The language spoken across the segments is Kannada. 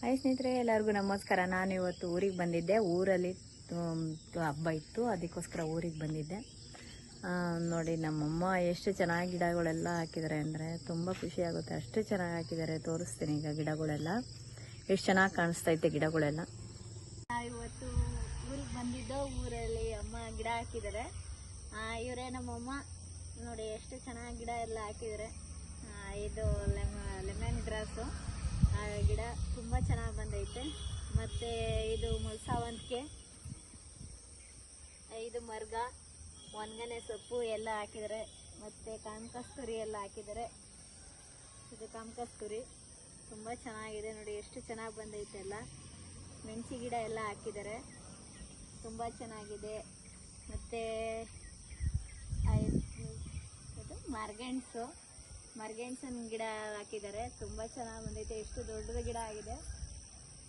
ಹಾಯ್ ಸ್ನೇಹಿತರೆ, ಎಲ್ಲರಿಗೂ ನಮಸ್ಕಾರ. ನಾನು ಇವತ್ತು ಊರಿಗೆ ಬಂದಿದ್ದೆ. ಊರಲ್ಲಿ ಹಬ್ಬ ಇತ್ತು, ಅದಕ್ಕೋಸ್ಕರ ಊರಿಗೆ ಬಂದಿದ್ದೆ. ನೋಡಿ ನಮ್ಮಮ್ಮ ಎಷ್ಟು ಚೆನ್ನಾಗಿ ಗಿಡಗಳೆಲ್ಲ ಹಾಕಿದ್ದಾರೆ ಅಂದರೆ ತುಂಬ ಖುಷಿ ಆಗುತ್ತೆ. ಅಷ್ಟು ಚೆನ್ನಾಗಿ ಹಾಕಿದ್ದಾರೆ. ತೋರಿಸ್ತೀನಿ ಈಗ ಗಿಡಗಳೆಲ್ಲ ಎಷ್ಟು ಚೆನ್ನಾಗಿ ಕಾಣಿಸ್ತೈತೆ ಗಿಡಗಳೆಲ್ಲ. ಇವತ್ತು ಊರಿಗೆ ಬಂದಿದ್ದು, ಊರಲ್ಲಿ ಅಮ್ಮ ಗಿಡ ಹಾಕಿದ್ದಾರೆ. ಇವರೇ ನಮ್ಮಮ್ಮ. ನೋಡಿ ಎಷ್ಟು ಚೆನ್ನಾಗಿ ಗಿಡ ಎಲ್ಲ ಹಾಕಿದ್ದಾರೆ. ಇದು ಲೆಮನ್ ಗ್ರಾಸು ಗಿಡ ತುಂಬ ಚೆನ್ನಾಗಿ ಬಂದೈತೆ. ಮತ್ತು ಇದು ಮುಳ್ಸಾವಂತಿಗೆ, ಇದು ಮರ್ಗ, ಒಣಗನೆ ಸೊಪ್ಪು ಎಲ್ಲ ಹಾಕಿದ್ದಾರೆ. ಮತ್ತು ಕಾಮಕಸ್ತೂರಿ ಎಲ್ಲ ಹಾಕಿದ್ದಾರೆ. ಇದು ಕಾಮಕಸ್ತೂರಿ ತುಂಬ ಚೆನ್ನಾಗಿದೆ. ನೋಡಿ ಎಷ್ಟು ಚೆನ್ನಾಗಿ ಬಂದೈತೆ ಎಲ್ಲ. ಮೆಣಸಿ ಗಿಡ ಎಲ್ಲ ಹಾಕಿದ್ದಾರೆ, ತುಂಬ ಚೆನ್ನಾಗಿದೆ. ಮತ್ತು ಇದು ಮರ್ಗೆಣ್ಸನ್ ಗಿಡ ಹಾಕಿದ್ದಾರೆ, ತುಂಬ ಚೆನ್ನಾಗಿ ಬಂದೈತೆ. ಎಷ್ಟು ದೊಡ್ಡದ ಗಿಡ ಆಗಿದೆ.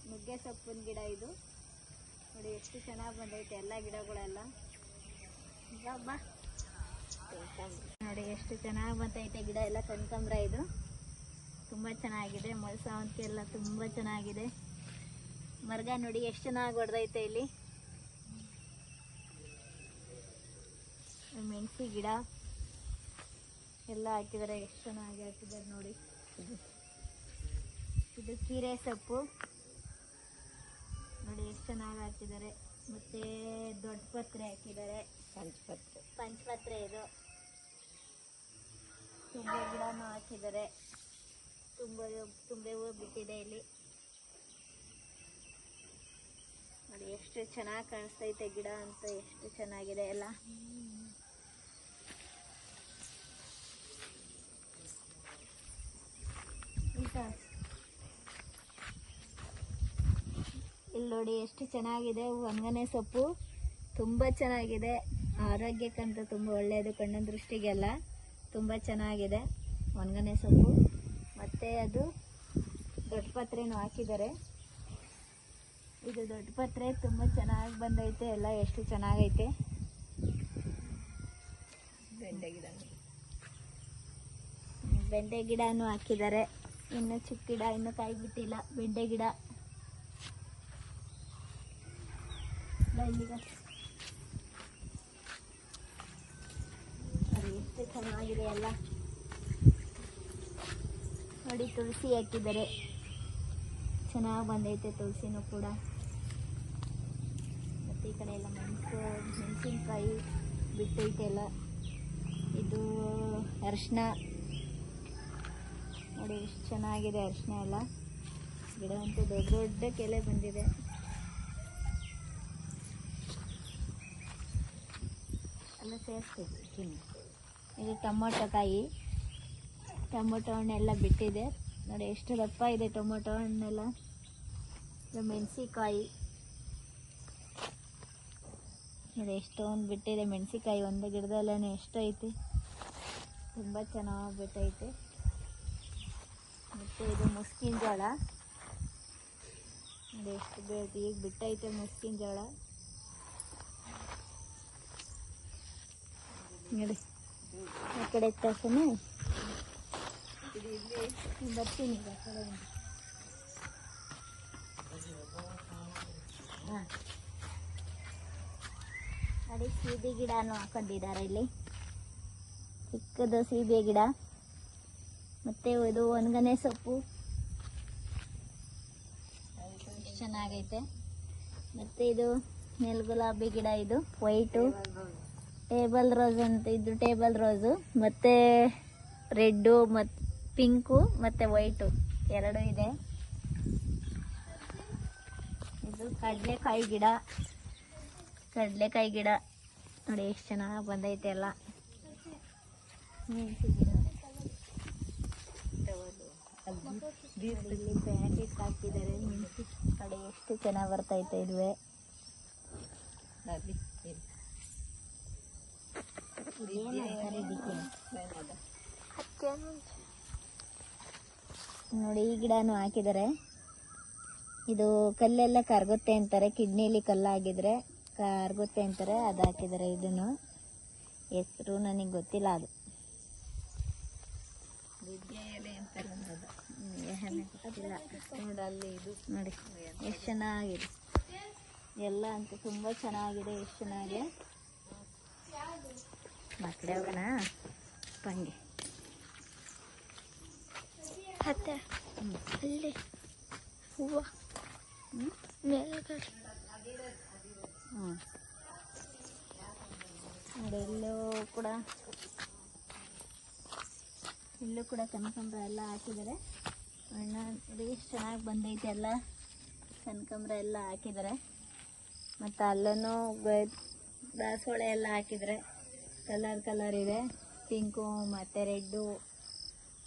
ನುಗ್ಗೆ ಸೊಪ್ಪಿನ ಗಿಡ ಇದು. ನೋಡಿ ಎಷ್ಟು ಚೆನ್ನಾಗಿ ಬಂದೈತೆ ಎಲ್ಲ ಗಿಡಗಳೆಲ್ಲ. ನೋಡಿ ಎಷ್ಟು ಚೆನ್ನಾಗಿ ಬಂದೈತೆ ಗಿಡ ಎಲ್ಲ. ಕನಕಾಂಬರ ಇದು ತುಂಬ ಚೆನ್ನಾಗಿದೆ. ಮುಳ್ಸಾವಂತಿಗೆ ಎಲ್ಲ ತುಂಬ ಚೆನ್ನಾಗಿದೆ. ಮರ್ಗ ನೋಡಿ ಎಷ್ಟು ಚೆನ್ನಾಗಿ ಹೊಡೆದೈತೆ ಇಲ್ಲಿ. ಮೆಣಸಿ ಗಿಡ ಎಲ್ಲ ಹಾಕಿದ್ದಾರೆ, ಎಷ್ಟು ಚೆನ್ನಾಗಿ ಹಾಕಿದ್ದಾರೆ ನೋಡಿ. ಇದು ಕೀರೆ ಸೊಪ್ಪು ನೋಡಿ ಎಷ್ಟು ಚೆನ್ನಾಗಿ ಹಾಕಿದ್ದಾರೆ. ಮತ್ತು ದೊಡ್ಡ ಪತ್ರೆ ಹಾಕಿದ್ದಾರೆ, ಪಂಚಪತ್ರೆ ಇದು. ತುಂಬೆ ಗಿಡನೂ ಹಾಕಿದ್ದಾರೆ. ತುಂಬೆ ಹೂವು ಬಿಟ್ಟಿದೆ ಇಲ್ಲಿ. ನೋಡಿ ಎಷ್ಟು ಚೆನ್ನಾಗಿ ಕಾಣಿಸ್ತೈತೆ ಗಿಡ ಅಂತ, ಎಷ್ಟು ಚೆನ್ನಾಗಿದೆ ಎಲ್ಲ. ಇಲ್ಲಿ ನೋಡಿ ಎಷ್ಟು ಚೆನ್ನಾಗಿದೆ. ಒಣಗನೆ ಸೊಪ್ಪು ತುಂಬ ಚೆನ್ನಾಗಿದೆ. ಆರೋಗ್ಯಕ್ಕಂತ ತುಂಬ ಒಳ್ಳೆಯದು, ಕಣ್ಣಿನ ದೃಷ್ಟಿಗೆಲ್ಲ ತುಂಬ ಚೆನ್ನಾಗಿದೆ ಒಣಗನೆ ಸೊಪ್ಪು. ಮತ್ತು ಅದು ದೊಡ್ಡ ಪತ್ರೆನೂ ಹಾಕಿದ್ದಾರೆ. ಇದು ದೊಡ್ಡ ಪತ್ರೆ ತುಂಬ ಚೆನ್ನಾಗಿ ಬಂದೈತೆ ಎಲ್ಲ, ಎಷ್ಟು ಚೆನ್ನಾಗೈತೆ. ಬೆಂಡೆ ಗಿಡನೂ ಹಾಕಿದ್ದಾರೆ. ಇನ್ನು ಚಿಕ್ಕ ಗಿಡ, ಇನ್ನು ಕಾಯಿ ಬಿಟ್ಟಿಲ್ಲ. ಬೆಂಡೆ ಗಿಡ ಎಷ್ಟು ಚೆನ್ನಾಗಿದೆ ಎಲ್ಲ. ನೋಡಿ ತುಳಸಿ ಹಾಕಿದ್ದಾರೆ, ಚೆನ್ನಾಗಿ ಬಂದೈತೆ ತುಳಸಿನೂ ಕೂಡ. ಮತ್ತು ಈ ಕಡೆ ಎಲ್ಲ ಮೆಣಸಿನ್ಕಾಯಿ ಬಿಟ್ಟೈತೆ ಎಲ್ಲ. ಇದು ಅರಿಶಿನ ನೋಡಿ ಎಷ್ಟು ಚೆನ್ನಾಗಿದೆ. ಅರಿಶಿನ ಎಲ್ಲ ಗಿಡ ಅಂತೂ ದೊಡ್ಡ ದೊಡ್ಡ ಕೆಲೆ ಬಂದಿದೆ. ಎಲ್ಲ ಸೇರಿಸ್ಬೇಕು. ಇದು ಟೊಮೊಟೊ ಕಾಯಿ, ಟೊಮೊಟೊ ಹಣ್ಣೆಲ್ಲ ಬಿಟ್ಟಿದೆ ನೋಡಿ, ಎಷ್ಟು ದಪ್ಪ ಇದೆ ಟೊಮೊಟೊ ಹಣ್ಣೆಲ್ಲ. ಇದು ಮೆಣಸಿಕಾಯಿ ನೋಡಿ ಎಷ್ಟೊಂದು ಬಿಟ್ಟಿದೆ. ಮೆಣಸಿಕಾಯಿ ಒಂದು ಗಿಡದಲ್ಲೇ ಎಷ್ಟೈತೆ, ತುಂಬ ಚೆನ್ನಾಗಿ ಬಿಟ್ಟೈತೆ. ಮತ್ತು ಇದು ಮುಸ್ಕಿನ ಜೋಳ ನೋಡಿ ಎಷ್ಟು ಬೇಗ ಈಗ ಬಿಟ್ಟೈತೆ ಮುಸ್ಕಿನ ಜೋಳ ನೋಡಿ. ಆ ಕಡೆ ತರ್ಸನೆ ಬರ್ತೀನಿ ಈಗ ಆ ಕಡೆ. ಹಾಂ ನೋಡಿ ಸೀಬೆ ಗಿಡನೂ ಹಾಕೊಂಡಿದ್ದಾರೆ ಇಲ್ಲಿ, ಚಿಕ್ಕದು ಸೀಬೆ ಗಿಡ. ಮತ್ತು ಇದು ಒಣಗನೆ ಸೊಪ್ಪು ಚೆನ್ನಾಗೈತೆ. ಮತ್ತು ಇದು ನೆಲಗುಲಾಬಿ ಗಿಡ, ಇದು ವೈಟು ಟೇಬಲ್ ರೋಸ್ ಅಂತ. ಇದು ಟೇಬಲ್ ರೋಸು, ಮತ್ತು ರೆಡ್ಡು ಮತ್ತು ಪಿಂಕು ಮತ್ತು ವೈಟು ಎರಡು ಇದೆ. ಇದು ಕಡಲೆಕಾಯಿ ಗಿಡ ನೋಡಿ ಎಷ್ಟು ಚೆನ್ನಾಗಿ ಬಂದೈತೆ ಎಲ್ಲ. ಮೆಣಸಿ ಗಿಡ ಇಲ್ಲಿ ಪ್ಯಾಕೆಟ್ ಹಾಕಿದ್ದಾರೆ. ಮೆಣಸಿ ಕಡೆ ಎಷ್ಟು ಚೆನ್ನಾಗಿ ಬರ್ತೈತೆ. ಇದುವೆ ನೋಡಿ ಈ ಗಿಡನೂ ಹಾಕಿದ್ದಾರೆ. ಇದು ಕಲ್ಲೆಲ್ಲ ಕರಗುತ್ತೆ ಅಂತಾರೆ, ಕಿಡ್ನಿಲಿ ಕಲ್ಲಾಗಿದ್ರೆ ಕರಗುತ್ತೆ ಅಂತಾರೆ, ಅದು ಹಾಕಿದ್ದಾರೆ. ಇದನ್ನು ಹೆಸರು ನನಗೆ ಗೊತ್ತಿಲ್ಲ. ಅದು ಹೆಮ್ಮೆ ಗೊತ್ತಿಲ್ಲ ನೋಡಿ ಅಲ್ಲಿ ಇದು ನೋಡಿ ಎಷ್ಟು ಚೆನ್ನಾಗಿದೆ ಎಲ್ಲ ಅಂತೂ ತುಂಬ ಚೆನ್ನಾಗಿದೆ. ಎಷ್ಟು ಚೆನ್ನಾಗಿದೆ. ಮಕ್ಕಳೇ ಹೋಗೋಣ ಹಂಗೆ ಅತ್ತೆ ಅಲ್ಲಿ ಹೂವು ಮೇಲ್ಗಡೆ ನೋಡಿ ಇಲ್ಲೂ ಕೂಡ ಕನಕಾಂಬರ ಎಲ್ಲ ಹಾಕಿದ್ದಾರೆ. ಅಣ್ಣ ನೋಡಿ ಎಷ್ಟು ಚೆನ್ನಾಗಿ ಬಂದೈತೆ ಎಲ್ಲ ಕನಕಾಂಬರ ಎಲ್ಲ ಹಾಕಿದ್ದಾರೆ. ಮತ್ತು ಅಲ್ಲೂ ದಾಸವಾಳ ಎಲ್ಲ ಹಾಕಿದರೆ ಕಲರ್ ಇದೆ. ಪಿಂಕು ಮತ್ತು ರೆಡ್ಡು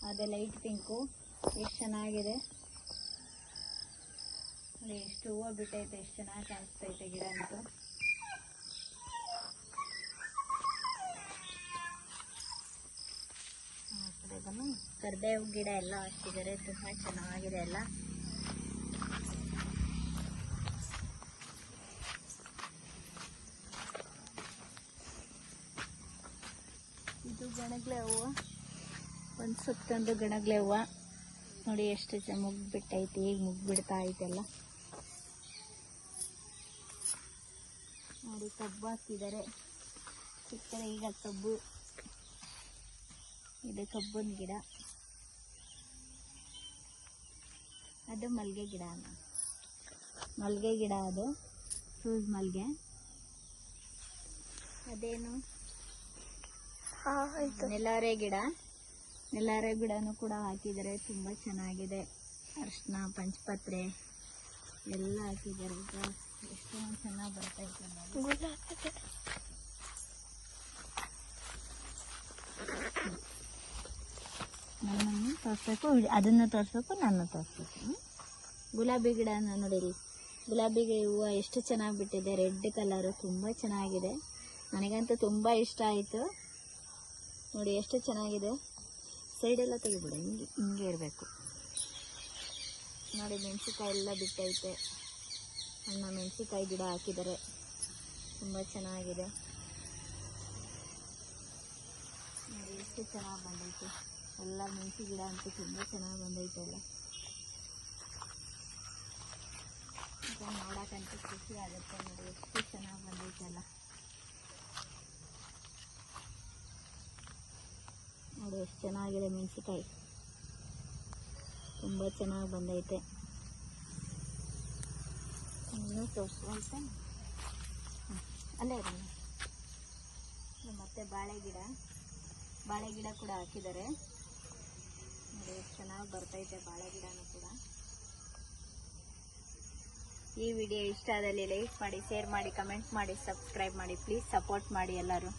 ಅದೇ ಲೈಟ್ ಪಿಂಕು ಎಷ್ಟು ಚೆನ್ನಾಗಿದೆ ನೋಡಿ. ಎಷ್ಟು ಹೂವು ಬಿಟ್ಟೈತೆ, ಎಷ್ಟು ಚೆನ್ನಾಗಿ ಕಾಣಿಸ್ತೈತೆ ಗಿಡ ಅಂತೂ. ಕರ್ಬೇವು ಗಿಡ ಎಲ್ಲ ಹಾಕಿದ್ದಾರೆ, ತುಂಬ ಚೆನ್ನಾಗಿದೆ ಎಲ್ಲ. ಇದು ಗಣಗ್ಲೆ ಹೂವು, ಒಂದು ಸುತ್ತೊಂದು ಗಣಗ್ಲೆ ಹೂವು ನೋಡಿ ಎಷ್ಟು ಮುಗ್ಗು ಬಿಟ್ಟೈತಿ. ಈಗ ಮುಗ್ಗು ಬಿಡ್ತಾ ಐತೆಲ್ಲ ನೋಡಿ. ಕಬ್ಬು ಹಾಕಿದ್ದಾರೆ, ಸಿಗ್ತಾರೆ ಈಗ ಕಬ್ಬು. ಇದು ಕಬ್ಬಿನ ಗಿಡ, ಅದು ಮಲ್ಲಿಗೆ ಗಿಡ. ಮಲ್ಲಿಗೆ ಗಿಡ ಅದು ಸೂಜ್ ಮಲ್ಲಿಗೆ. ಅದೇನು ನೆಲಾರೆ ಗಿಡ. ನೆಲಾರೆ ಗಿಡನೂ ಕೂಡ ಹಾಕಿದ್ದಾರೆ, ತುಂಬ ಚೆನ್ನಾಗಿದೆ. ಅರಿಶಿನ ಪಂಚಪತ್ರೆ ಎಲ್ಲ ಹಾಕಿದ್ದಾರೆ. ಈಗ ಎಷ್ಟೊಂದು ಚೆನ್ನಾಗಿ ಬರ್ತೈತೆ ನೋಡಿ. ನನ್ನನ್ನು ತೋರಿಸ್ಬೇಕು, ಅದನ್ನು ತೋರಿಸ್ಬೇಕು, ನನ್ನ ತೋರಿಸ್ಬೇಕು. ಗುಲಾಬಿ ಗಿಡ ನೋಡಿ, ಗುಲಾಬಿ ಹೂವು ಎಷ್ಟು ಚೆನ್ನಾಗಿ ಬಿಟ್ಟಿದೆ. ರೆಡ್ ಕಲರು ತುಂಬ ಚೆನ್ನಾಗಿದೆ. ನನಗಂತೂ ತುಂಬ ಇಷ್ಟ ಆಯಿತು ನೋಡಿ, ಎಷ್ಟು ಚೆನ್ನಾಗಿದೆ. ಸೈಡೆಲ್ಲ ತೆಗಿಬಿಡು, ಹಿಂಗೆ ಇರಬೇಕು ನೋಡಿ. ಮೆಣಸಿನ್ಕಾಯಿ ಎಲ್ಲ ಬಿಟ್ಟೈತೆ. ಅಣ್ಣ ಮೆಣಸಿನ್ಕಾಯಿ ಗಿಡ ಹಾಕಿದ್ದಾರೆ, ತುಂಬ ಚೆನ್ನಾಗಿದೆ ನೋಡಿ. ಎಷ್ಟು ಚೆನ್ನಾಗಿ ಬಂದೈತೆ ಎಲ್ಲ. ಮೆಣಸಿ ಗಿಡ ಅಂತೂ ತುಂಬ ಚೆನ್ನಾಗಿ ಬಂದೈತೆ ಎಲ್ಲ. ನೋಡೋಕ್ಕಂತೂ ಖುಷಿ ಆಗುತ್ತೆ ನೋಡಿ, ಎಷ್ಟು ಚೆನ್ನಾಗಿ ಬಂದೈತೆ ಎಲ್ಲ ನೋಡಿ. ಎಷ್ಟು ಚೆನ್ನಾಗಿದೆ ಮೆಣಸಿನ್ಕಾಯಿ, ತುಂಬ ಚೆನ್ನಾಗಿ ಬಂದೈತೆ. ಇನ್ನೂ ತೋರಿಸುವಂತ ಅಲ್ಲೇ ಇರೋಣ. ಮತ್ತು ಬಾಳೆ ಗಿಡ ಕೂಡ ಹಾಕಿದ್ದಾರೆ ನೋಡಿ. ಎಷ್ಟು ಚೆನ್ನಾಗಿ ಬರ್ತೈತೆ ಬಾಳೆ ಗಿಡನೂ ಕೂಡ. ಈ ವಿಡಿಯೋ ಇಷ್ಟ ಆದಲ್ಲಿ ಲೈಕ್ ಮಾಡಿ, ಶೇರ್ ಮಾಡಿ, ಕಮೆಂಟ್ ಮಾಡಿ, ಸಬ್ಸ್ಕ್ರೈಬ್ ಮಾಡಿ. ಪ್ಲೀಸ್ ಸಪೋರ್ಟ್ ಮಾಡಿ ಎಲ್ಲರೂ.